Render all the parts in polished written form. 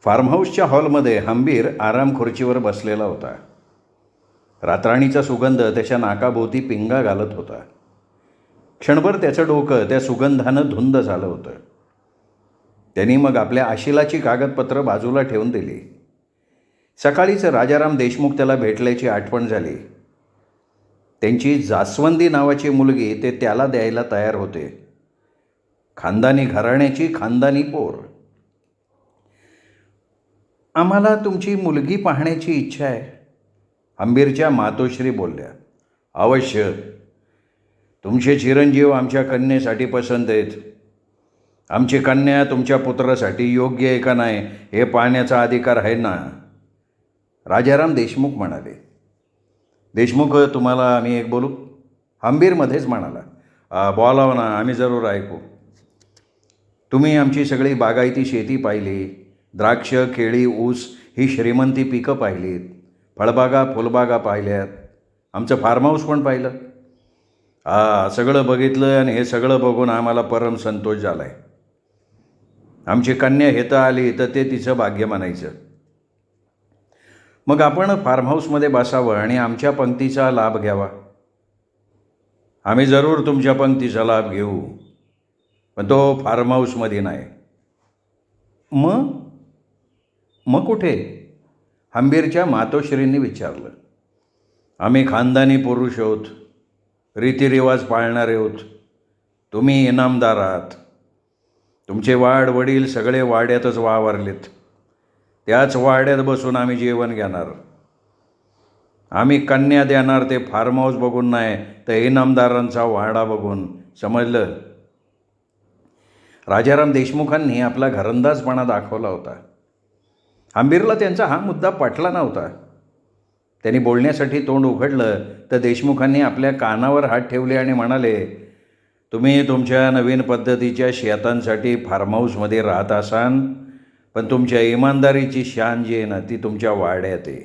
फार्महाऊसच्या हॉलमध्ये हंबीर आराम खुर्चीवर बसलेला होता. रातराणीचा सुगंध त्याच्या नाकाभोवती पिंगा घालत होता. क्षणभर त्याचं डोकं त्या सुगंधानं धुंद झालं होतं. त्यांनी मग आपल्या आशिलाची कागदपत्रं बाजूला ठेवून दिली. सकाळीच राजाराम देशमुख त्याला भेटल्याची आठवण झाली. त्यांची जास्वंदी नावाची मुलगी ते त्याला द्यायला तयार होते. खानदानी घराण्याची खानदानी पोर. आम्हाला तुमची मुलगी पाहण्याची इच्छा आहे, हंबीरच्या मातोश्री बोलल्या. अवश्य. तुमचे चिरंजीव आमच्या कन्येसाठी पसंत आहेत. आमची कन्या तुमच्या पुत्रासाठी योग्य आहे का नाही हे पाहण्याचा अधिकार आहे ना, राजाराम देशमुख म्हणाले. देशमुख, तुम्हाला आम्ही एक बोलू, हंबीरमध्येच म्हणाला. बोलावं ना, आम्ही जरूर ऐकू. तुम्ही आमची सगळी बागायती शेती पाहिली. द्राक्ष, केळी, ऊस ही श्रीमंती पिकं पाहिलीत. फळबागा, फुलबागा पाहिल्यात. आमचं फार्महाऊस पण पाहिलं. सगळं बघितलं आणि हे सगळं बघून आम्हाला परम संतोष झाला आहे. आमची कन्या हेतं आली तर ते तिचं भाग्य म्हणायचं. मग आपण फार्महाऊसमध्ये बसावं आणि आमच्या पंक्तीचा लाभ घ्यावा. आम्ही जरूर तुमच्या पंक्तीचा लाभ घेऊ, पण तो फार्महाऊसमध्ये नाही. मग कुठे, हंबीरच्या मातोश्रींनी विचारलं. आम्ही खानदानी पुरुष आहोत, रीतिरिवाज पाळणारे आहोत. तुम्ही इनामदार आहात. तुमचे वाड वडील सगळे वाड्यातच वावरलेत. त्याच वाड्यात बसून आम्ही जेवण घेणार. आम्ही कन्या देणार ते फार्महाऊस बघून नाही तर इनामदारांचा वाडा बघून, समजलं. राजाराम देशमुखांनी आपला घरंदाजपणा दाखवला होता. हंबीरला त्यांचा हा मुद्दा पटला नव्हता. त्यांनी बोलण्यासाठी तोंड उघडलं तर देशमुखांनी आपल्या कानावर हात ठेवले आणि म्हणाले, तुम्ही तुमच्या नवीन पद्धतीच्या शेतांसाठी फार्महाऊसमध्ये राहत असाल, पण तुमच्या इमानदारीची शान जी आहे ना ती तुमच्या वाड्यात आहे.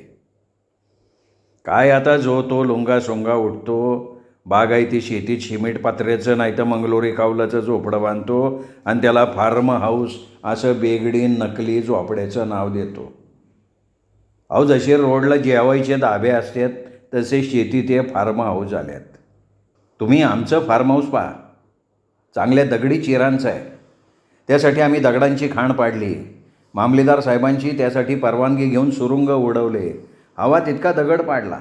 काय आता जो तो लुंगासोंगा उठतो, बागायती शेतीत सिमेंट पात्र्याचं नाही तर मंगलोरी कावलाचं झोपडं बांधतो आणि त्याला फार्म हाऊस असं बेगडी नकली झोपड्याचं नाव देतो. जसे रोडला जेवायचे धाबे असतात तसे शेतीत हे फार्म हाऊस झाल्यात. तुम्ही आमचं फार्म हाऊस पहा, चांगल्या दगडी चिरांचं आहे. त्यासाठी आम्ही दगडांची खाण पाडली. मामलेदार साहेबांची त्यासाठी परवानगी घेऊन सुरुंग उडवले. हवा तितका दगड पाडला.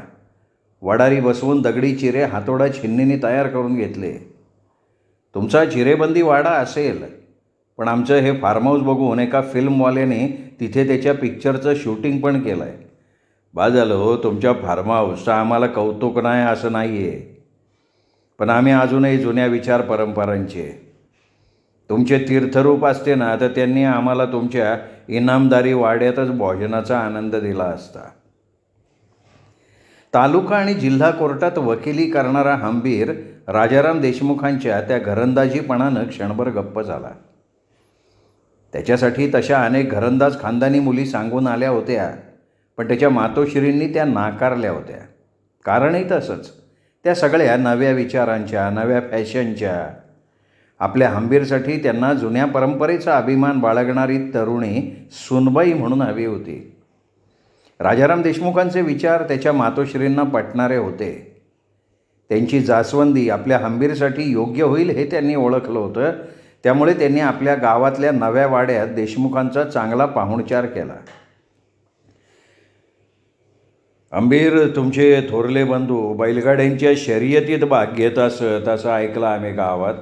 वडारी बसवून दगडी चिरे हातोडा छिन्नीने तयार करून घेतले. तुमचा चिरेबंदी वाडा असेल, पण आमचं हे फार्महाऊस बघून एका फिल्मवाल्याने तिथे त्याच्या पिक्चरचं शूटिंग पण केलं आहे. बाद झालं हो, तुमच्या फार्महाऊसचं आम्हाला कौतुक नाही असं नाही आहे, पण आम्ही अजूनही जुन्या विचार परंपरांचे. तुमचे तीर्थरूप असते ना तर त्यांनी आम्हाला तुमच्या इनामदारी वाड्यातच भोजनाचा आनंद दिला असता. तालुका आणि जिल्हा कोर्टात वकिली करणारा हंबीर राजाराम देशमुखांच्या त्या घरंदाजीपणानं क्षणभर गप्प झाला. त्याच्यासाठी तशा अनेक घरंदाज खानदानी मुली सांगून आल्या होत्या, पण त्याच्या मातोश्रींनी त्या नाकारल्या होत्या. कारणही तसंच. त्या सगळ्या नव्या विचारांच्या, नव्या फॅशनच्या. आपल्या हंबीरसाठी त्यांना जुन्या परंपरेचा अभिमान बाळगणारी तरुणी सुनबाई म्हणून हवी होती. राजाराम देशमुखांचे विचार त्याच्या मातोश्रींना पटणारे होते. त्यांची जास्वंदी आपल्या हंबीरसाठी योग्य होईल हे त्यांनी ओळखलं होतं. त्यामुळे त्यांनी आपल्या गावातल्या नव्या वाड्यात देशमुखांचा चांगला पाहुणचार केला. हंबीर, तुमचे थोरले बंधू बैलगाड्यांच्या शर्यतीत भाग घेत असत असं ऐकलं आम्ही गावात.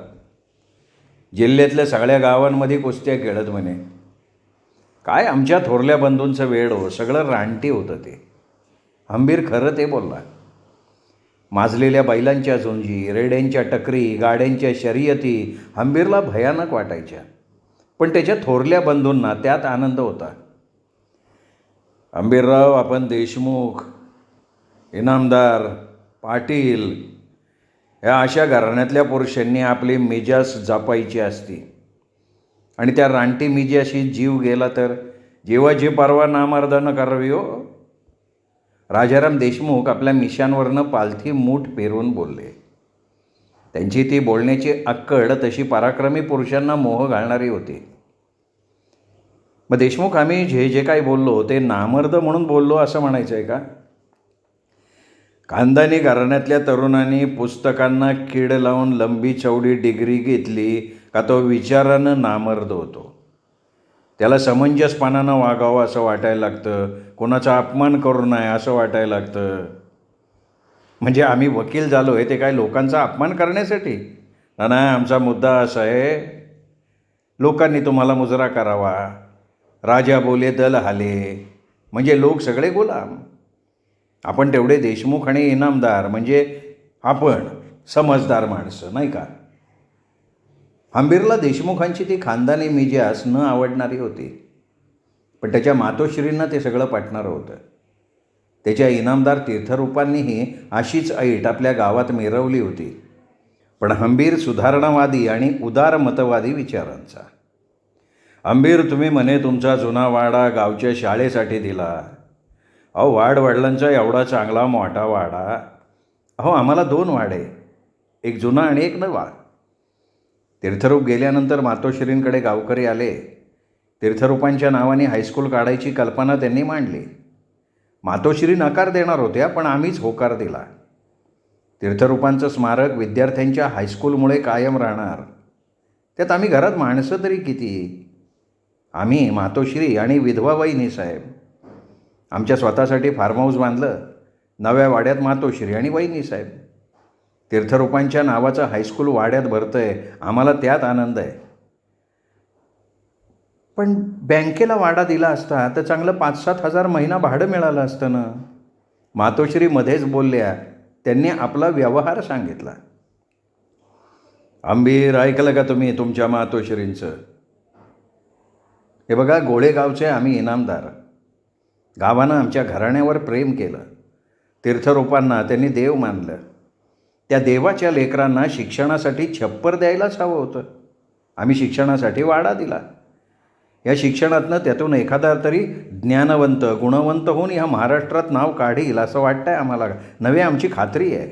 जिल्ह्यातल्या सगळ्या गावांमध्ये कुस्त्या खेळत म्हणे. काय आमच्या थोरल्या बंधूंचं वेळ हो, सगळं रानटी होतं ते. हंबीर खरं ते बोलला. माजलेल्या बैलांच्या झुंजी, रेड्यांच्या टकरी, गाड्यांच्या शर्यती हंबीरला भयानक वाटायच्या, पण त्याच्या थोरल्या बंधूंना त्यात आनंद होता. हंबीरराव, आपण देशमुख, इनामदार, पाटील ह्या अशा घराण्यातल्या पुरुषांनी आपली मिजास जपायची असती, आणि त्या रानटी मिजाशी जीव गेला तर जीवाची पर्वा नामर्दानं करावी हो. राजाराम देशमुख आपल्या मिशांवरनं पालथी मूठ पेरून बोलले. त्यांची ती बोलण्याची अक्कड तशी पराक्रमी पुरुषांना मोह घालणारी होती. मग देशमुख, आम्ही जे काही बोललो ते नामर्द म्हणून बोललो असं म्हणायचं आहे का? खानदानी घराण्यातल्या तरुणांनी पुस्तकांना कीड लावून लंबी चौडी डिग्री घेतली का तो विचारानं नामर्द होतो? त्याला समंजसपणानं वागावं असं वाटायला लागतं, कोणाचा अपमान करू नये असं वाटायला लागतं. म्हणजे आम्ही वकील झालो आहे ते काय लोकांचा अपमान करण्यासाठी? नाही, आमचा मुद्दा असा आहे, लोकांनी तुम्हाला मुजरा करावा, राजा बोले दल हाले, म्हणजे लोक सगळे गुलाम. आपण तेवढे देशमुख आणि इनामदार, म्हणजे आपण समजदार माणसं, नाही का? हंबीरला देशमुखांची ती खानदानी मिजाज न आवडणारी होती, पण त्याच्या मातोश्रींना ते सगळं पटणारं होतं. त्याच्या इनामदार तीर्थरूपांनीही अशीच ऐट आपल्या गावात मिरवली होती. पण हंबीर सुधारणावादी आणि उदारमतवादी विचारांचा. हंबीर, तुम्ही म्हणे तुमचा जुना वाडा गावच्या शाळेसाठी दिला. अहो, वाडवडिलांचा एवढा चांगला मोठा वाडा. अहो, आम्हाला 2 वाडे, एक जुना आणि एक नवा. तीर्थरूप गेल्यानंतर मातोश्रींकडे गावकरी आले. तीर्थरूपांच्या नावाने हायस्कूल काढायची कल्पना त्यांनी मांडली. मातोश्री नकार देणार होत्या, पण आम्हीच होकार दिला. तीर्थरूपांचं स्मारक विद्यार्थ्यांच्या हायस्कूलमुळे कायम राहणार. त्यात आम्ही घरात माणसं तरी किती? आम्ही, मातोश्री आणि विधवा वहिनी साहेब. आमच्या स्वतःसाठी फार्म हाऊस बांधलं. नव्या वाड्यात मातोश्री आणि वहिनी साहेब. तीर्थरूपांच्या नावाचं हायस्कूल वाड्यात भरतं आहे, आम्हाला त्यात आनंद आहे. पण बँकेला वाडा दिला असता तर चांगलं 5-7 हजार महिना भाडं मिळालं असतं ना. मातोश्री मध्येच बोलल्या. त्यांनी आपला व्यवहार सांगितला. हंबीर, ऐकलं का तुम्ही तुमच्या मातोश्रींचं? हे बघा, गोळेगावचे आम्ही इनामदार. गावानं आमच्या घराण्यावर प्रेम केलं. तीर्थरूपांना त्यांनी देव मानलं. त्या देवाच्या लेकरांना शिक्षणासाठी छप्पर द्यायलाच हवं होतं. आम्ही शिक्षणासाठी वाडा दिला. या शिक्षणातनं त्यातून एखादा तरी ज्ञानवंत, गुणवंत होऊन ह्या महाराष्ट्रात नाव काढील असं वाटतंय आम्हाला. नव्हे, आमची खात्री आहे.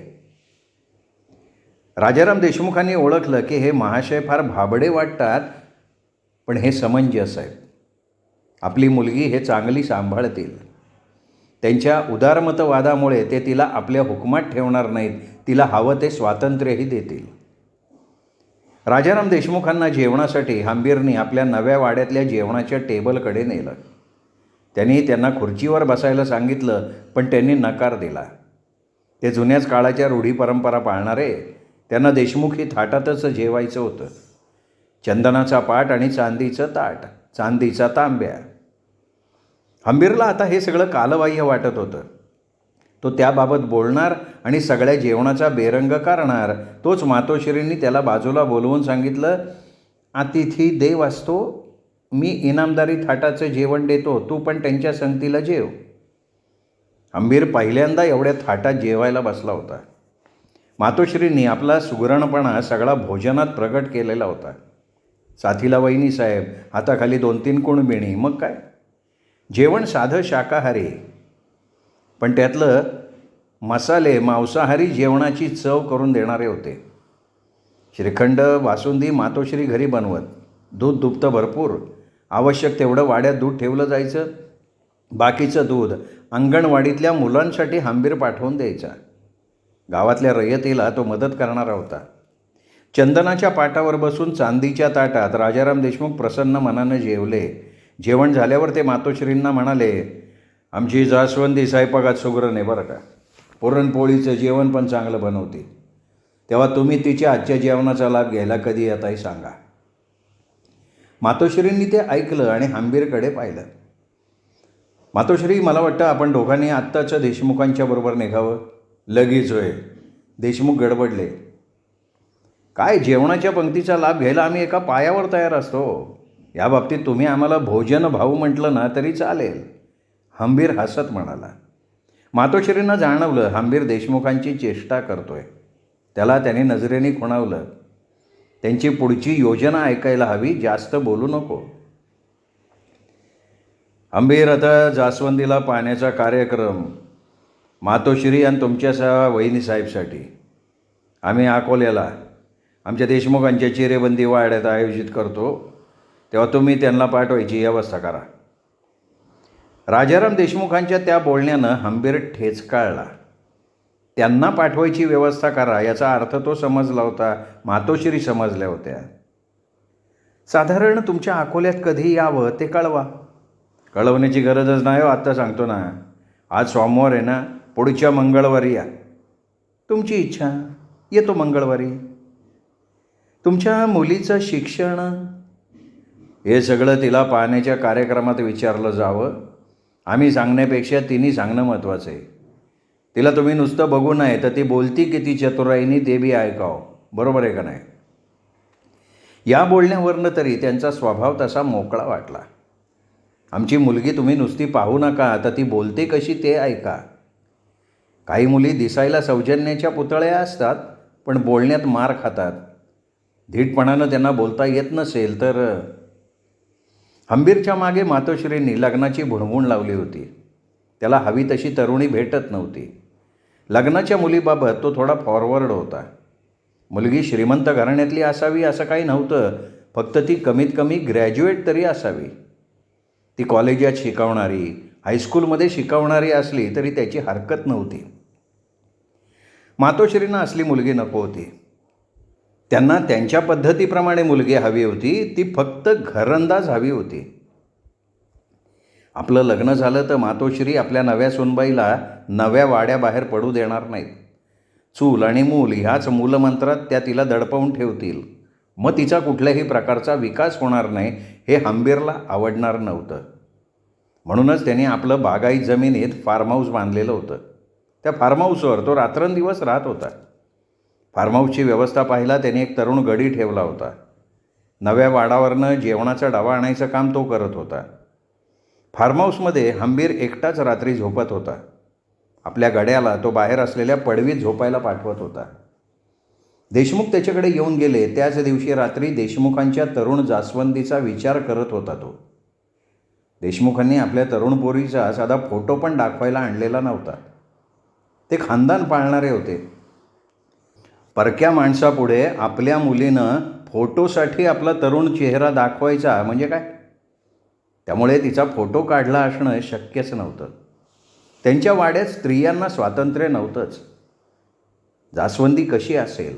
राजाराम देशमुखांनी ओळखलं की हे महाशय फार भाबडे वाटतात, पण हे समंजस आहेत. आपली मुलगी हे चांगली सांभाळतील. त्यांच्या उदारमतवादामुळे ते तिला आपल्या हुकमात ठेवणार नाहीत, तिला हवं ते स्वातंत्र्यही देतील. राजाराम देशमुखांना जेवणासाठी हंबीरनी आपल्या नव्या वाड्यातल्या जेवणाच्या टेबलकडे नेलं. त्यांनी त्यांना खुर्चीवर बसायला सांगितलं, पण त्यांनी नकार दिला. ते जुन्याच काळाच्या रूढी परंपरा पाळणारे. त्यांना देशमुखी थाटातच जेवायचं होतं. चंदनाचा पाट आणि चांदीचं ताट, चांदीचा तांब्या. हंबीरला आता हे सगळं कालबाह्य वाटत होतं. तो त्याबाबत बोलणार आणि सगळ्या जेवणाचा बेरंग करणार. तोच मातोश्रींनी त्याला बाजूला बोलवून सांगितलं, अतिथी देव असतो. मी इनामदारी थाटाचं जेवण देतो, तू पण त्यांच्या संगतीला जेव. हंबीर पहिल्यांदा एवढ्या थाटात जेवायला बसला होता. मातोश्रींनी आपला सुगरणपणा सगळा भोजनात प्रगट केलेला होता. साथीला वहिनी साहेब, हाताखाली 2-3 कुणबिणी. मग काय, जेवण साधं शाकाहारी, पण त्यातलं मसाले मांसाहारी जेवणाची चव करून देणारे होते. श्रीखंड, बासुंदी मातोश्री घरी बनवत. दूध दुभतं भरपूर. आवश्यक तेवढं वाड्यात दूध ठेवलं जायचं. बाकीचं दूध अंगणवाडीतल्या मुलांसाठी हंबीर पाठवून द्यायचा. गावातल्या रयतेला तो मदत करणारा होता. चंदनाच्या पाटावर बसून चांदीच्या ताटात राजाराम देशमुख प्रसन्न मनानं जेवले. जेवण झाल्यावर ते मातोश्रींना म्हणाले, आमची जास्वंदी स्वयंपाकात सुगरण आहे बरं का. पुरणपोळीचं जेवण पण चांगलं बनवते. तेव्हा तुम्ही तिच्या आजच्या जेवणाचा लाभ घ्यायला कधी येताही सांगा. मातोश्रींनी ते ऐकलं आणि हंबीरकडे पाहिलं. मातोश्री, मला वाटतं आपण दोघांनी आत्ताचं देशमुखांच्या बरोबर निघावं. लगेच होय. देशमुख गडबडले. काय, जेवणाच्या पंक्तीचा लाभ घ्यायला आम्ही एका पायावर तयार असतो. या बाबतीत तुम्ही आम्हाला भोजन भाऊ म्हटलं ना तरी चालेल. हंबीर हसत म्हणाला. मातोश्रींना जाणवलं हंबीर देशमुखांची चेष्टा करतोय. त्याला त्याने नजरेने खुणावलं. त्यांची पुढची योजना ऐकायला हवी, जास्त बोलू नको. हंबीर, आता जास्वंदीला पाण्याचा कार्यक्रम मातोश्री आणि तुमच्या वहिनीसाहेबसाठी आम्ही अकोल्याला आमच्या देशमुखांच्या चिरेबंदी वाड्यात आयोजित करतो. तेव्हा तुम्ही त्यांना पाठवायची व्यवस्था करा. राजाराम देशमुखांच्या त्या बोलण्यानं हंबीर ठेचकाळला. त्यांना पाठवायची व्यवस्था करा याचा अर्थ तो समजला होता, मातोश्री समजल्या होत्या. साधारण तुमच्या अकोल्यात कधी यावं ते कळवा. कळवण्याची गरजच नाही हो, आत्ता सांगतो ना. आज सोमवार आहे ना, पुढच्या मंगळवारी या. तुमची इच्छा, येतो मंगळवारी. तुमच्या मुलीचं शिक्षण, हे सगळं तिला पाहण्याच्या कार्यक्रमात विचारलं जावं. आम्ही सांगण्यापेक्षा तिने सांगणं महत्त्वाचं आहे. तिला तुम्ही नुसतं बघू नये तर ती बोलती किती चतुराईनी ते बी ऐकावं. बरोबर आहे का नाही? या बोलण्यावरनं तरी त्यांचा स्वभाव तसा मोकळा वाटला. आमची मुलगी तुम्ही नुसती पाहू नका, तर ती बोलते कशी ते ऐका. काही मुली दिसायला सौजन्याच्या पुतळ्या असतात, पण बोलण्यात मार खातात. धीटपणानं त्यांना बोलता येत नसेल तर. हंबीरच्या मागे मातोश्रींनी लग्नाची भुणभुण लावली होती. त्याला हवी तशी तरुणी भेटत नव्हती. लग्नाच्या मुलीबाबत तो थोडा फॉरवर्ड होता. मुलगी श्रीमंत घराण्यातली असावी असं काही नव्हतं, फक्त ती कमीत कमी ग्रॅज्युएट तरी असावी. ती कॉलेजात शिकवणारी, हायस्कूलमध्ये शिकवणारी असली तरी त्याची हरकत नव्हती. मातोश्रींना असली मुलगी नको होती. त्यांना त्यांच्या पद्धतीप्रमाणे मुलगी हवी होती. ती फक्त घरंदाज हवी होती. आपलं लग्न झालं तर मातोश्री आपल्या नव्या सुनबाईला नव्या वाड्याबाहेर पडू देणार नाहीत. चूल आणि मूल ह्याच मूलमंत्रात त्या तिला दडपवून ठेवतील. मग तिचा कुठल्याही प्रकारचा विकास होणार नाही, हे हंबीरला आवडणार नव्हतं. म्हणूनच त्यांनी आपलं बागाईत जमिनीत फार्म हाऊस बांधलेलं होतं. त्या फार्म हाऊसवर तो रात्रंदिवस राहत होता. फार्म हाऊसची व्यवस्था पाहायला त्यांनी एक तरुण गडी ठेवला होता. नव्या वाडावरनं जेवणाचा डबा आणायचं काम तो करत होता. फार्म हाऊसमध्ये हंबीर एकटाच रात्री झोपत होता. आपल्या गड्याला तो बाहेर असलेल्या पडवीत झोपायला पाठवत होता. देशमुख त्याच्याकडे येऊन गेले त्याच दिवशी रात्री देशमुखांच्या तरुण जास्वंदीचा विचार करत होता तो. देशमुखांनी आपल्या तरुण पोरीचा साधा फोटो पण दाखवायला आणलेला नव्हता. ते खानदान पाळणारे होते. परक्या माणसापुढे आपल्या मुलीनं फोटोसाठी आपला तरुण चेहरा दाखवायचा म्हणजे काय? त्यामुळे तिचा फोटो काढला असणं शक्यच नव्हतं. त्यांच्या वाड्यात स्त्रियांना स्वातंत्र्य नव्हतंच. जास्वंदी कशी असेल?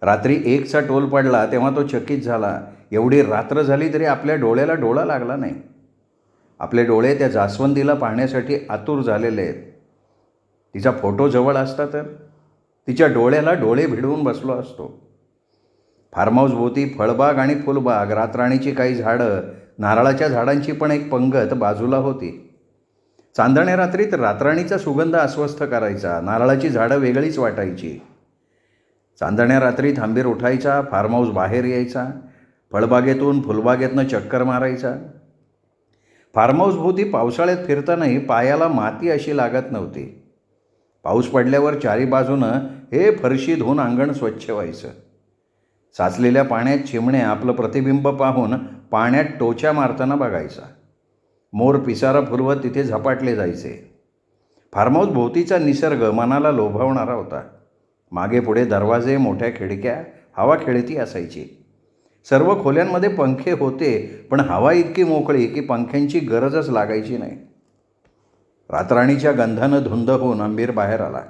रात्री 1चा टोल पडला तेव्हा तो चकित झाला. एवढी रात्र झाली तरी आपल्या डोळ्याला डोळा लागला नाही. आपले डोळे त्या जास्वंदीला पाहण्यासाठी आतुर झालेले आहेत. तिचा फोटो जवळ असता तर तिच्या डोळ्याला डोळे भिडवून बसलो असतो. फार्म हाऊस भोवती फळबाग आणि फुलबाग, रातराणीची काही झाडं, नारळाच्या झाडांची पण एक पंगत बाजूला होती. चांदण्या रात्रीत रातराणीचा सुगंध अस्वस्थ करायचा. नारळाची झाडं वेगळीच वाटायची. चांदण्या रात्रीत हंबीर उठायचा, फार्म हाऊस बाहेर यायचा, फळबागेतून फुलबागेतनं चक्कर मारायचा. फार्म हाऊस भोवती पावसाळ्यात फिरतानाही पायाला माती अशी लागत नव्हती. पाऊस पडल्यावर चारी बाजूनं हे फरशी धुवून अंगण स्वच्छ व्हायचं. साचलेल्या पाण्यात चिमण्या आपलं प्रतिबिंब पाहून पाण्यात टोच्या मारताना बघायचा. मोर पिसारा फुलवत तिथे झपाटले जायचे. फार्म हाऊस भोवतीचा निसर्ग मनाला लोभावणारा होता. मागे पुढे दरवाजे, मोठ्या खिडक्या, हवा खेळती असायची. सर्व खोल्यांमध्ये पंखे होते, पण हवा इतकी मोकळी की पंख्यांची गरजच लागायची नाही. रातराणीच्या गंधानं धुंद होऊन हंबीर बाहेर आला.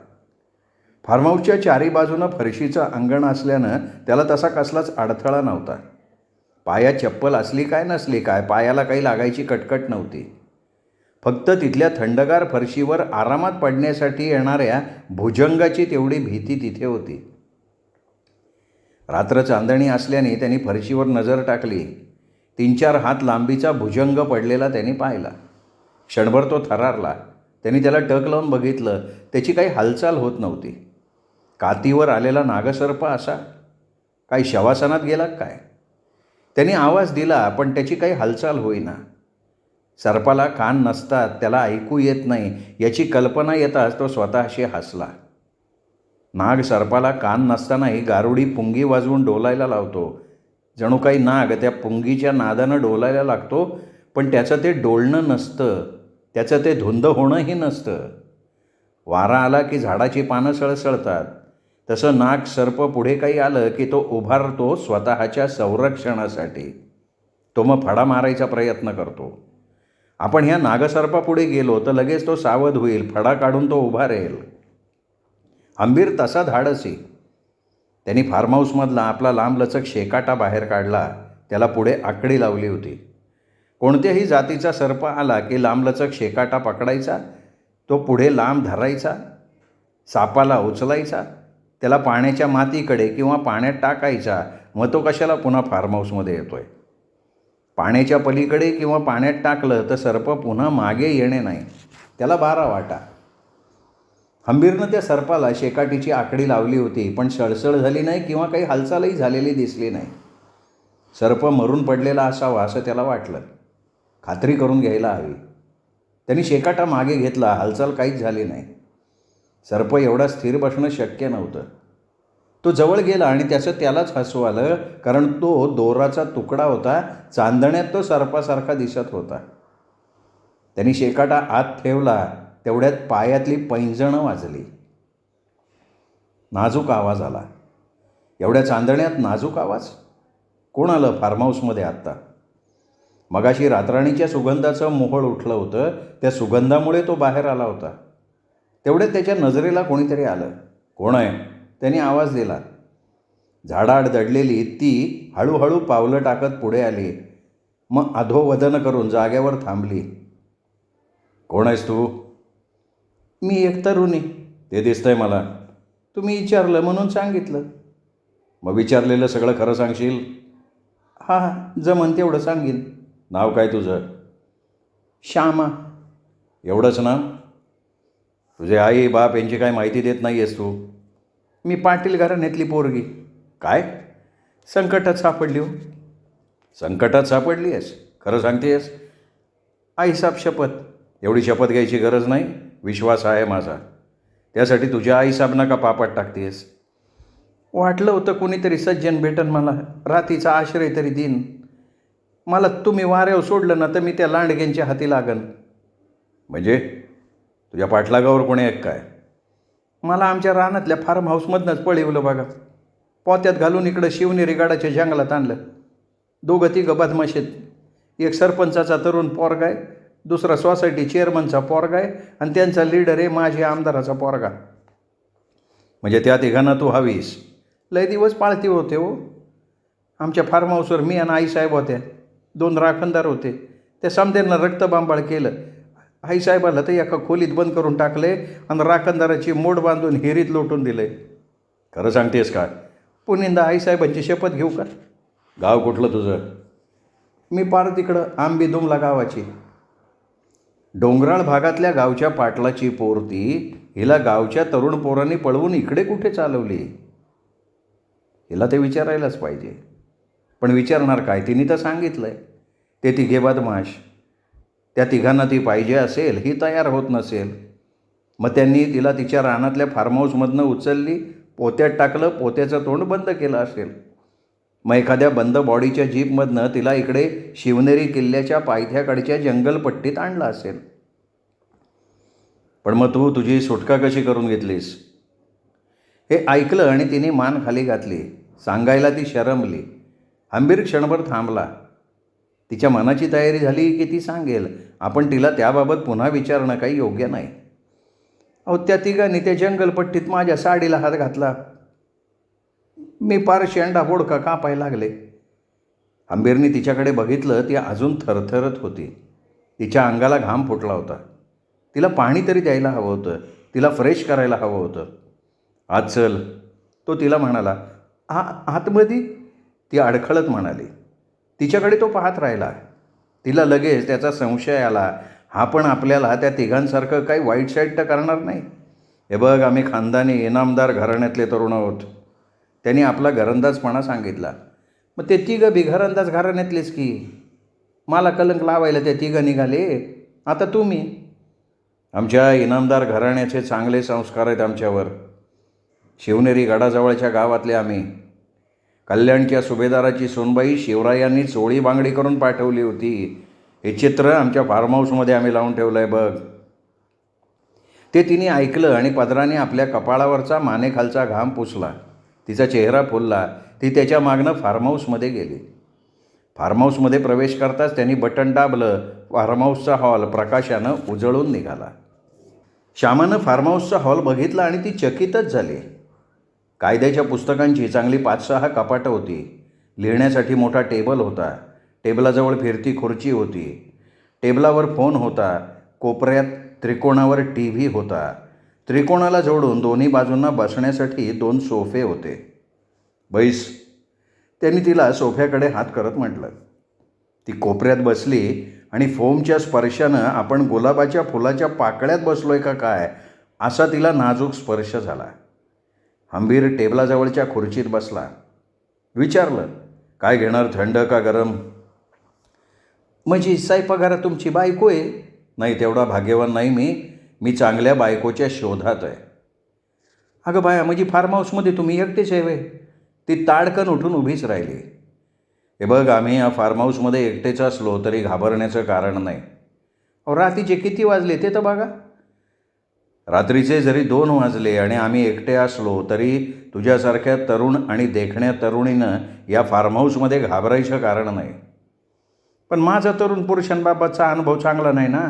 फार्म हाऊसच्या चारी बाजूनं फरशीचं अंगण असल्यानं त्याला तसा कसलाच अडथळा नव्हता. पायात चप्पल असली काय नसली काय, पायाला काही लागायची कटकट नव्हती. फक्त तिथल्या थंडगार फरशीवर आरामात पडण्यासाठी येणाऱ्या भुजंगाची तेवढी भीती तिथे होती. रात्र चांदणी असल्याने त्यांनी फरशीवर नजर टाकली. 3-4 हात लांबीचा भुजंग पडलेला त्यांनी पाहिला. क्षणभर तो थरारला. त्यांनी त्याला टक लावून बघितलं. त्याची काही हालचाल होत नव्हती. कातीवर आलेला नागसर्प असा? काही शवासनात गेला काय? त्यांनी आवाज दिला, पण त्याची काही हालचाल होईना. सर्पाला कान नसतात, त्याला ऐकू येत नाही याची कल्पना येताच तो स्वतःशी हसला. नाग सर्पाला कान नसतानाही गारुडी पुंगी वाजवून डोलायला लावतो. जणू काही नाग त्या पुंगीच्या नादानं डोलायला लागतो, पण त्याचं ते डोलणं नसतं, त्याचं ते धुंद होणंही नसतं. वारा आला की झाडाची पानं सळसळतात. तसं नाग सर्प पुढे काही आलं की तो उभारतो स्वतःच्या संरक्षणासाठी. तो मग फडा मारायचा प्रयत्न करतो. आपण ह्या नागसर्पापुढे गेलो तर लगेच तो सावध होईल, फडा काढून तो उभा राहील. आंबीर तसा धाडसी. त्यांनी फार्म हाऊसमधला आपला लांबलचक शेकाटा बाहेर काढला, त्याला पुढे आकडी लावली होती. कोणत्याही जातीचा सर्प आला की लांबलचक शेकाटा पकडायचा, तो पुढे लांब धरायचा, सापाला उचलायचा, त्याला पाण्याच्या मातीकडे किंवा पाण्यात टाकायचा. मग तो कशाला पुन्हा फार्म हाऊसमध्ये येतोय? पाण्याच्या पलीकडे किंवा पाण्यात टाकलं तर सर्प पुन्हा मागे येणे नाही, त्याला 12 वाटा. हंबीरनं त्या सर्पाला शेकाटीची आकडी लावली होती, पण सळसळ झाली नाही किंवा काही हालचालही झालेली दिसली नाही. सर्प मरून पडलेला असावा असं त्याला वाटलं. खात्री करून घ्यायला हवी. त्यांनी शेकाटा मागे घेतला, हालचाल काहीच झाली नाही. सर्प एवढा स्थिर बसणं शक्य नव्हतं. तो जवळ गेला आणि त्याचं त्यालाच हसू आलं, कारण तो दोराचा तुकडा होता. चांदण्यात तो सर्पासारखा दिसत होता. त्यांनी शेकाटा आत ठेवला, तेवढ्यात पायातली पैंजणं वाजली. नाजूक आवाज आला. एवढ्या चांदण्यात नाजूक आवाज? कोण आलं फार्म हाऊसमध्ये आत्ता? मगाशी रातराणीच्या सुगंधाचं मोहोळ उठलं होतं, त्या सुगंधामुळे तो बाहेर आला होता. तेवढ्यात त्याच्या नजरेला कोणीतरी आलं. कोण आहे? त्याने आवाज दिला. झाडाआड दडलेली ती हळूहळू पावलं टाकत पुढे आली. मग अधोवदन करून जाग्यावर थांबली. कोण आहेस तू? मी एक तरुणी. ते दिसतंय मला. तुम्ही विचारलं म्हणून सांगितलं. मग विचारलेलं सगळं खरं सांगशील? हां, जमन तेवढं सांगीन. नाव काय तुझं? श्यामा. एवढंच ना? तुझे आई बाप यांची काय माहिती देत नाही आहेस तू? मी पाटील घराण्यातली पोरगी. काय? संकटात सापडली हो. संकटात सापडली आहेस? खरं सांगतेस? आईसाप शपथ. एवढी शपथ घ्यायची गरज नाही, विश्वास आहे माझा. त्यासाठी तुझ्या आईसाबना का पापात टाकतेस? वाटलं होतं कोणीतरी सज्जन भेटन मला, रातीचा आश्रय तरी देईन. मला तुम्ही वाऱ्यावर सोडलं ना तर मी त्या लांडग्यांच्या हाती लागन. म्हणजे तुझ्या पाठलागावर कोणी एक काय? मला आमच्या रानातल्या फार्म हाऊसमधनंच पळवलं बघा. पोत्यात घालून इकडं शिवनेरी गडाच्या जंगलात आणलं. 2-3 बदमाश आहेत. एक सरपंचाचा तरुण पोरगा आहे, दुसरा सोसायटी चेअरमनचा पोरगा आहे आणि त्यांचा लीडर आहे माजी आमदाराचा पोरगा. म्हणजे त्या तिघांना तू हवीस? लय दिवस पाळती होते हो. आमच्या फार्म हाऊसवर मी आणि आईसाहेब होत्या. 2 राखणदार होते. त्या समद्यांना रक्तबांबाळ केलं. आईसाहेबाला तर एका खोलीत बंद करून टाकले आणि राखणदाराची मोड बांधून हिरीत लोटून दिले. खरं सांगतेस का? पुनिंदा आईसाहेबांची शपथ घेऊ का? गाव कुठलं तुझं? मी पार तिकडं आंबेदुमला गावाची. डोंगराळ भागातल्या गावच्या पाटलाची पोरती हिला गावच्या तरुण पोरांनी पळवून इकडे कुठे चालवली? हिला ते विचारायलाच पाहिजे. पण विचारणार काय? तिने तर सांगितलंय ते तिघे बदमाश. त्या तिघांना ती पाहिजे असेल, ही तयार होत नसेल. मग त्यांनी तिला तिच्या रानातल्या फार्म हाऊसमधनं उचलली, पोत्यात टाकलं, पोत्याचं तोंड बंद केलं असेल. मग एखाद्या बंद बॉडीच्या जीपमधनं तिला इकडे शिवनेरी किल्ल्याच्या पायथ्याकडच्या जंगलपट्टीत आणलं असेल. पण मग तू तुझी सुटका कशी करून घेतलीस? हे ऐकलं आणि तिने मान खाली घातली. सांगायला ती शरमली. हंबीर क्षणभर थांबला. तिच्या मनाची तयारी झाली की ती सांगेल. आपण तिला त्याबाबत पुन्हा विचारणं काही योग्य नाही. अहो, त्या तिघांनी त्या जंगलपट्टीत माझ्या साडीला हात घातला. मी पार शेंडा बोडका कापायला लागले. हंबीरने तिच्याकडे बघितलं. ती अजून थरथरत होती. तिच्या अंगाला घाम फुटला होता. तिला पाणी तरी द्यायला हवं होतं. तिला फ्रेश करायला हवं होतं. आत चल, तो तिला म्हणाला. आतमध्ये? ती अडखळत म्हणाली. तिच्याकडे तो पाहत राहिला. तिला लगेच त्याचा संशय आला. हा पण आपल्याला त्या तिघांसारखं काही वाईट साईट तर करणार नाही. हे बघ, आम्ही खानदानी इनामदार घराण्यातले तरुण आहोत. त्यांनी आपला घरंदाजपणा सांगितला. मग ते तिघं बी घरंदाज घराण्यातलेच की. मला कलंक लावायला ते तिघं निघाले. आता तुम्ही? आमच्या इनामदार घराण्याचे चांगले संस्कार आहेत आमच्यावर. शिवनेरी गडाजवळच्या गावातले आम्ही. कल्याणच्या सुभेदाराची सूनबाई शिवरायांनी चोळी बांगडी करून पाठवली होती. हे चित्र आमच्या फार्म हाऊसमध्ये आम्ही लावून ठेवलं आहे बघ. ते तिने ऐकलं आणि पदराने आपल्या कपाळावरचा मानेखालचा घाम पुसला. तिचा चेहरा फुलला. ती त्याच्या मागनं फार्म हाऊसमध्ये गेली. फार्म हाऊसमध्ये प्रवेश करताच त्यांनी बटन दाबलं. फार्म हाऊसचा हॉल प्रकाशानं उजळून निघाला. श्यामानं फार्म हाऊसचा हॉल बघितला आणि ती चकितच झाली. कायद्याच्या पुस्तकांची चांगली 5-6 कपाटं होती. लिहिण्यासाठी मोठा टेबल होता. टेबलाजवळ फिरती खुर्ची होती. टेबलावर फोन होता. कोपऱ्यात त्रिकोणावर TV होता. त्रिकोणाला जोडून दोन्ही बाजूंना बसण्यासाठी 2 सोफे होते. बैस, त्यांनी तिला सोफ्याकडे हात करत म्हटलं. ती कोपऱ्यात बसली आणि फोमच्या स्पर्शानं आपण गुलाबाच्या फुलाच्या पाकळ्यात बसलोय का काय असा तिला नाजूक स्पर्श झाला. हंबीर टेबलाजवळच्या खुर्चीत बसला. विचारलं, काय घेणार, थंड का गरम? म्हणजे स्वयंपाकघरात तुमची बायको आहे? नाही, तेवढा भाग्यवान नाही मी चांगल्या बायकोच्या शोधात आहे. अगं बाया, म्हणजे फार्म हाऊसमध्ये तुम्ही एकटेच आहे? ती ताडकन उठून उभीच राहिली. हे बघ, आम्ही या फार्म हाऊसमध्ये एकटेच असलो तरी घाबरण्याचं कारण नाही. अहो, रात्रीचे किती वाजले ते तर बघा. रात्रीचे जरी 2 वाजले आणि आम्ही एकटे असलो तरी तुझ्यासारख्या तरुण आणि देखण्या तरुणीनं या फार्म हाऊसमध्ये घाबरायचं कारण नाही. पण माझा तरुण पुरुषांबाबतचा अनुभव चांगला नाही ना.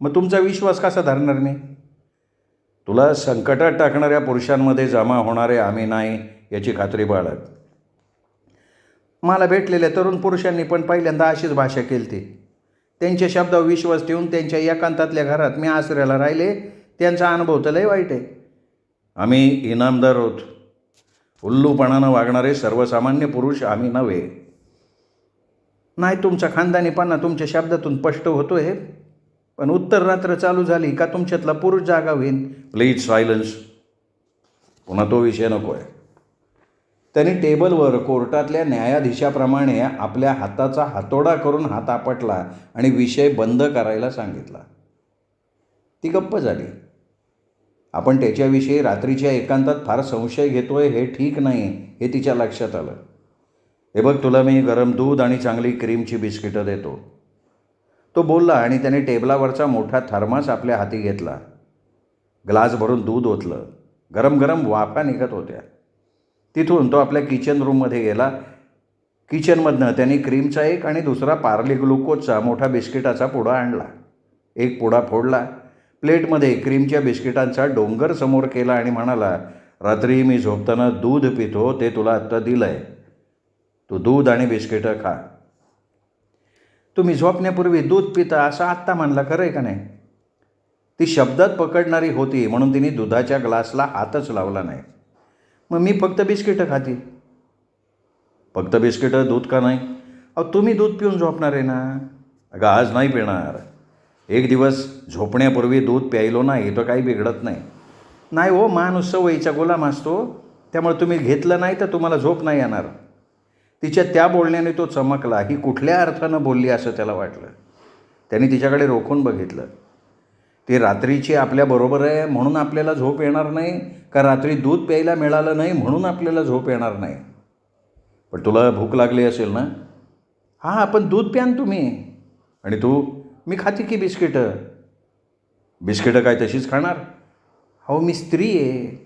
मग तुमचा विश्वास कसा धरणार मी? तुला संकटात टाकणाऱ्या पुरुषांमध्ये जमा होणारे आम्ही नाही याची खात्री बाळग. मला भेटलेल्या तरुण पुरुषांनी पण पहिल्यांदा अशीच भाषा केली ती. त्यांच्या शब्दावर विश्वास ठेवून त्यांच्या एकांतातल्या घरात मी आसऱ्याला राहिले. त्यांचा अनुभव तर लय वाईट आहे. आम्ही इनामदार आहोत. उल्लूपणानं वागणारे सर्वसामान्य पुरुष आम्ही नव्हे. नाही, तुमचा खानदानीपणा तुमच्या शब्दातून स्पष्ट होतोय. पण उत्तर रात्र चालू झाली का तुमच्यातला पुरुष जागा होईल. Please silence. पुन्हा तो विषय नको आहे. त्यांनी टेबलवर कोर्टातल्या न्यायाधीशाप्रमाणे आपल्या हाताचा हातोडा करून हात आपटला आणि विषय बंद करायला सांगितला. ती गप्प झाली. आपण त्याच्याविषयी रात्रीच्या एकांतात फार संशय घेतोय हे ठीक नाही हे तिच्या लक्षात आलं. हे बघ, तुला मी गरम दूध आणि चांगली क्रीमची बिस्किटं देतो. तो बोलला आणि त्याने टेबलावरचा मोठा थर्मास आपल्या हाती घेतला. ग्लास भरून दूध ओतलं. गरम गरम वाफा निघत होत्या. तिथून तो आपल्या किचन रूममध्ये गेला. किचनमधनं त्यांनी क्रीमचा एक आणि दुसरा पार्ले ग्लुकोजचा मोठा बिस्किटाचा पुडा आणला. एक पुडा फोडला. प्लेटमध्ये क्रीमच्या बिस्किटांचा डोंगर समोर केला आणि म्हणाला, रात्री मी झोपताना दूध पितो ते तुला आत्ता दिलं आहे. तू दूध आणि बिस्किटं खा. तुम्ही झोपण्यापूर्वी दूध पिता असं आत्ता म्हणला, खरं आहे का नाही? ती शब्दात पकडणारी होती म्हणून तिने दुधाच्या ग्लासला हातच लावला नाही. मग मी फक्त बिस्किटं खाती. फक्त बिस्किटं, दूध का नाही? अहो, तुम्ही दूध पिऊन झोपणार आहे ना. अगं, आज नाही पिणार. एक दिवस झोपण्यापूर्वी दूध प्यायलो नाही तर काही बिघडत नाही. नाही हो, माणूस सवयीचा गुलाम असतो. त्यामुळे तुम्ही घेतलं नाही तर तुम्हाला झोप नाही येणार. तिच्या त्या बोलण्याने तो चमकला. ही कुठल्या अर्थानं बोलली असं त्याला वाटलं. त्याने तिच्याकडे रोखून बघितलं. ती रात्रीची आपल्याबरोबर आहे म्हणून आपल्याला झोप येणार नाही का रात्री दूध प्यायला मिळालं नाही म्हणून आपल्याला झोप येणार नाही? पण तुला भूक लागली असेल ना. हां, पण दूध प्यान तुम्ही. आणि तू? मी खाते की बिस्किटं. बिस्किटं काय तशीच खाणार? हो, मी स्त्री आहे.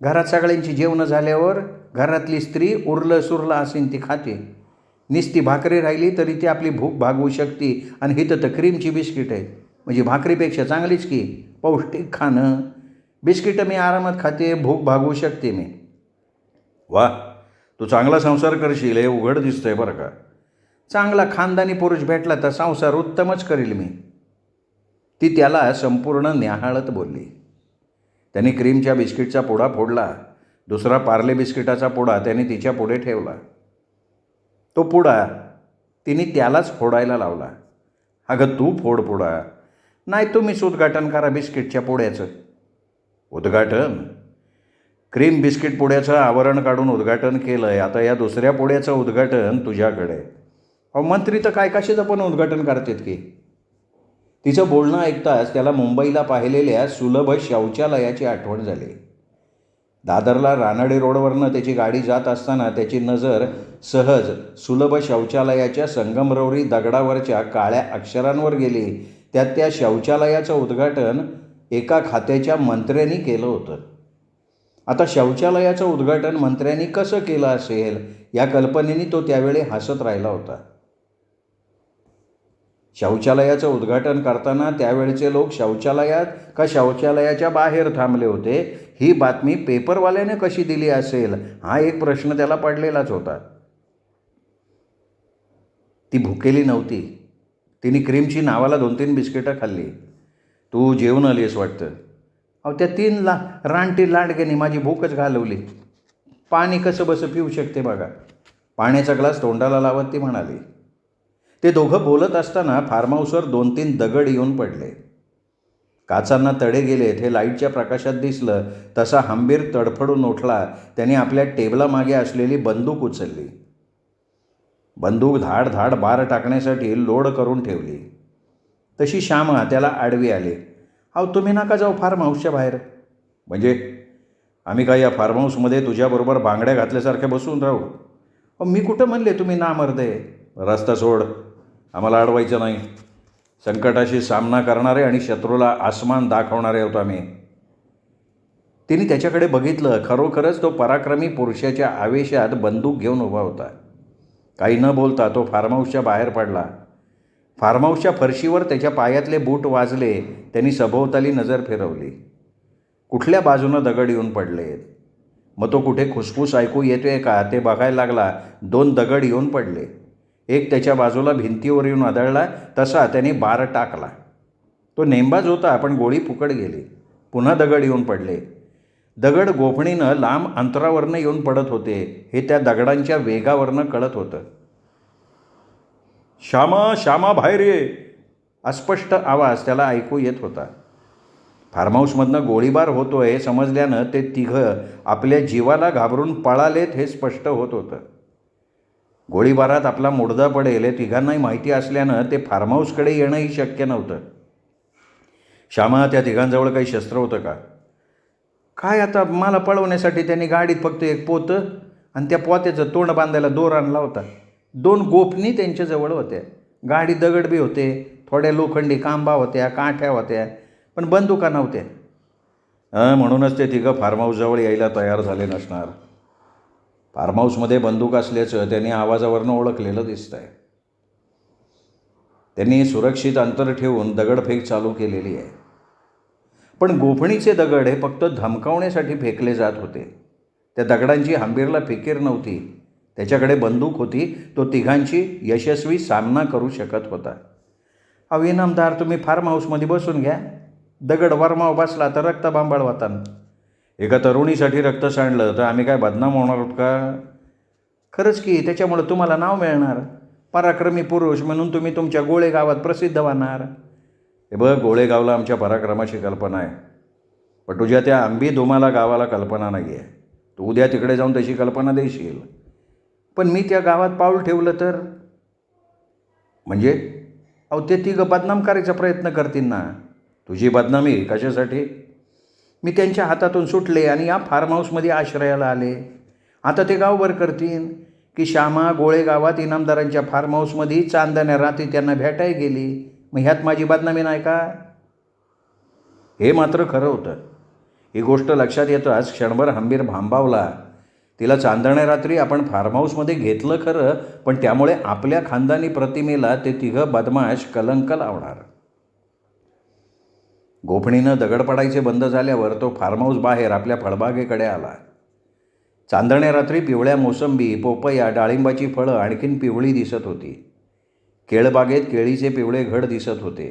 घरात सगळ्यांची जेवणं झाल्यावर घरातली स्त्री उरलं सुरलं असेल ती खाते. निस्ती भाकरी राहिली तरी ती आपली भूक भागवू शकते. आणि इथं तर क्रीमची बिस्किट आहे म्हणजे भाकरीपेक्षा चांगलीच की. पौष्टिक खाणं. बिस्किटं मी आरामात खाते, भूक भागवू शकते मी. वा, तू चांगला संसार करशील हे उघड दिसतंय बरं का. चांगला खानदानी पुरुष भेटला तर संसार उत्तमच करील मी. ती त्याला संपूर्ण न्याहाळत बोलली. त्याने क्रीमच्या बिस्किटचा पुडा फोडला. दुसरा पार्ले बिस्किटाचा पुडा त्याने तिच्या पुढे ठेवला. तो पुडा तिने त्यालाच फोडायला लावला. अगं, तू फोड पुडा. नाही, तुम्हीच उद्घाटन करा बिस्किटच्या पुड्याचं. उद्घाटन? क्रीम बिस्किट पुड्याचं आवरण काढून उद्घाटन केलं आहे. आता या दुसऱ्या पुड्याचं उद्घाटन तुझ्याकडे. अहो, मंत्री तर काय कशाचं पण उद्घाटन करतात की. तिचं बोलणं ऐकताच त्याला मुंबईला पाहिलेल्या सुलभ शौचालयाची आठवण झाली. दादरला रानडे रोडवरनं त्याची गाडी जात असताना त्याची नजर सहज सुलभ शौचालयाच्या संगमरवरी दगडावरच्या काळ्या अक्षरांवर गेली. त्यात त्या शौचालयाचं उद्घाटन एका खात्याच्या मंत्र्यांनी केलं होतं. आता शौचालयाचं उद्घाटन मंत्र्यांनी कसं केलं असेल या कल्पनेने तो त्यावेळी हसत राहिला होता. शौचालयाचं उद्घाटन करताना त्यावेळचे लोक शौचालयात का शौचालयाच्या बाहेर थांबले होते ही बातमी पेपरवाल्याने कशी दिली असेल हा एक प्रश्न त्याला पडलेलाच होता. ती भुकेली नव्हती. तिने क्रीमची नावाला 2-3 बिस्किटं खाल्ली. तू जेवून आलीस वाटतं. अहो त्या 3 रानटी लांडग्याने माझी भूकच घालवली. पाणी कसं बसं पिऊ शकते बघा. पाण्याचा ग्लास तोंडाला लावत ती म्हणाली. ते दोघं बोलत असताना फार्म हाऊसवर 2-3 दगड येऊन पडले. काचांना तडे गेलेत हे लाईटच्या प्रकाशात दिसलं. तसा हंबीर तडफडून उठला. त्याने आपल्या टेबलामागे असलेली बंदूक उचलली. बंदूक धाड धाड बार टाकण्यासाठी लोड करून ठेवली. तशी श्यामा त्याला आडवी आली. अहो तुम्ही नका जाऊ फार्म हाऊसच्या बाहेर. म्हणजे आम्ही काय या फार्म हाऊसमध्ये तुझ्याबरोबर बांगड्या घातल्यासारख्या बसून राहू? अहो मी कुठं म्हणले तुम्ही नामर्दे. रस्ता सोड, आम्हाला अडवायचं नाही. संकटाशी सामना करणारे आणि शत्रूला आसमान दाखवणारे होतो आम्ही. तिने त्याच्याकडे बघितलं. खरोखरच तो पराक्रमी पुरुषाच्या आवेशात बंदूक घेऊन उभा होता. काही न बोलता तो फार्म हाऊसच्या बाहेर पडला. फार्म हाऊसच्या फरशीवर त्याच्या पायातले बूट वाजले. त्यांनी सभोवताली नजर फिरवली. कुठल्या बाजूनं दगड येऊन पडलेत. मग तो कुठे खुसफुस ऐकू येतोय का ते बघायला लागला. 2 दगड येऊन पडले. एक त्याच्या बाजूला भिंतीवर येऊन आदळला. तसा त्याने बार टाकला. तो नेमबाज होता पण गोळी फुकट गेली. पुन्हा दगड येऊन पडले. दगड गोफणीनं लांब अंतरावरनं येऊन पडत होते हे त्या दगडांच्या वेगावरनं कळत होतं. श्यामा श्यामा बाहेर ये, अस्पष्ट आवाज त्याला ऐकू येत होता. फार्म हाऊसमधनं गोळीबार होतोय हे समजल्यानं ते तिघं आपल्या जीवाला घाबरून पळालेत हे स्पष्ट होत होतं. गोळीबारात आपला मुडदा पडेल हे तिघांनाही माहिती असल्यानं ते फार्म हाऊसकडे येणंही शक्य नव्हतं. श्यामा त्या तिघांजवळ काही शस्त्र होतं का? काय आता मला पळवण्यासाठी त्यांनी गाडीत फक्त एक पोतं आणि त्या पोत्याचं तोंड बांधायला दोर आणला होता. 2 गोफणी त्यांच्याजवळ होत्या. गाडी दगड बी होते. थोड्या लोखंडी कांबा होत्या, काठ्या होत्या, पण बंदुका नव्हत्या. म्हणूनच ते तिघं फार्म हाऊसजवळ यायला तयार झाले नसणार. फार्म हाऊसमध्ये बंदूक असल्याचं त्यांनी आवाजावरनं ओळखलेलं दिसतंय. त्यांनी सुरक्षित अंतर ठेवून दगडफेक चालू केलेली आहे. पण गोफणीचे दगड हे फक्त धमकावण्यासाठी फेकले जात होते. त्या दगडांची हंबीरला फिकीर नव्हती. त्याच्याकडे बंदूक होती. तो तिघांची यशस्वी सामना करू शकत होता. अहो इनामदार तुम्ही फार्म हाऊसमध्ये बसून घ्या. दगड वरमाव बसला तर रक्त बांबाळ होतान. एका तरुणीसाठी रक्त सांडलं तर आम्ही काय बदनाम होणार आहोत का? खरंच की त्याच्यामुळं तुम्हाला नाव मिळणार. पराक्रमी पुरुष म्हणून तुम्ही तुमच्या गोळेगावात प्रसिद्ध होणार. हे बघ गोळेगावला आमच्या पराक्रमाची कल्पना आहे. पण तुझ्या त्या आंबी धुमाला गावाला कल्पना नाही आहे. तू उद्या तिकडे जाऊन तशी कल्पना देशील. पण मी त्या गावात पाऊल ठेवलं तर? म्हणजे अहो ते तिघं बदनाम करायचा प्रयत्न करतील ना. तुझी बदनामी कशासाठी? मी त्यांच्या हातातून सुटले आणि या फार्म हाऊसमध्ये आश्रयाला आले. आता ते गावभर करतील की श्यामा गोळेगावात इनामदारांच्या फार्म हाऊसमध्ये चांदण्या रात्री त्यांना भेटाय गेली. मग ह्यात माझी बदनामी नाही का? हे मात्र खरं होतं. ही गोष्ट लक्षात येताच क्षणभर हंबीर भांबावला. तिला चांदण्या रात्री आपण फार्म हाऊसमध्ये घेतलं खरं, पण त्यामुळे आपल्या खानदानी प्रतिमेला ते तिघं बदमाश कलंक लावणार. गोफणीनं दगड पडायचे बंद झाल्यावर तो फार्म हाऊस बाहेर आपल्या फळबागेकडे आला. चांदण्या रात्री पिवळ्या मोसंबी, पोपया, डाळिंबाची फळं आणखीन पिवळी दिसत होती. केळबागेत केळीचे पिवळे घड दिसत होते.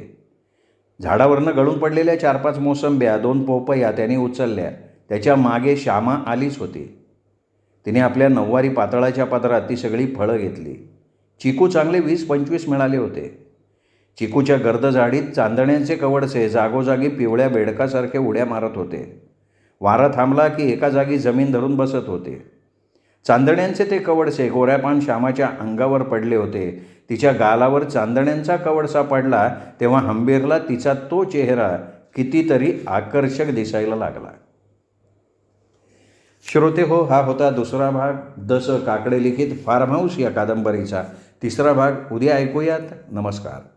झाडावरनं गळून पडलेल्या 4-5 मोसंब्या, 2 पोपया त्याने उचलल्या. त्याच्या मागे श्यामा आलीच होती. तिने आपल्या नऊवारी पातळाच्या पदरात ती सगळी फळं घेतली. चिकू चांगले 20-25 मिळाले होते. चिकूच्या गर्द झाडीत चांदण्यांचे कवडसे जागोजागी पिवळ्या बेडकासारखे उड्या मारत होते. वारा थांबला की एका जागी जमीन धरून बसत होते. चांदण्यांचे ते कवडसे गोऱ्यापान श्यामाच्या अंगावर पडले होते. तिच्या गालावर चांदण्यांचा कवडसा पडला तेव्हा हंबीरला तिचा तो चेहरा कितीतरी आकर्षक दिसायला लागला. श्रोते हो, हा होता दुसरा भाग द स काकडे लिखित फार्म हाऊस या कादंबरीचा. तिसरा भाग उद्या ऐकूयात. नमस्कार.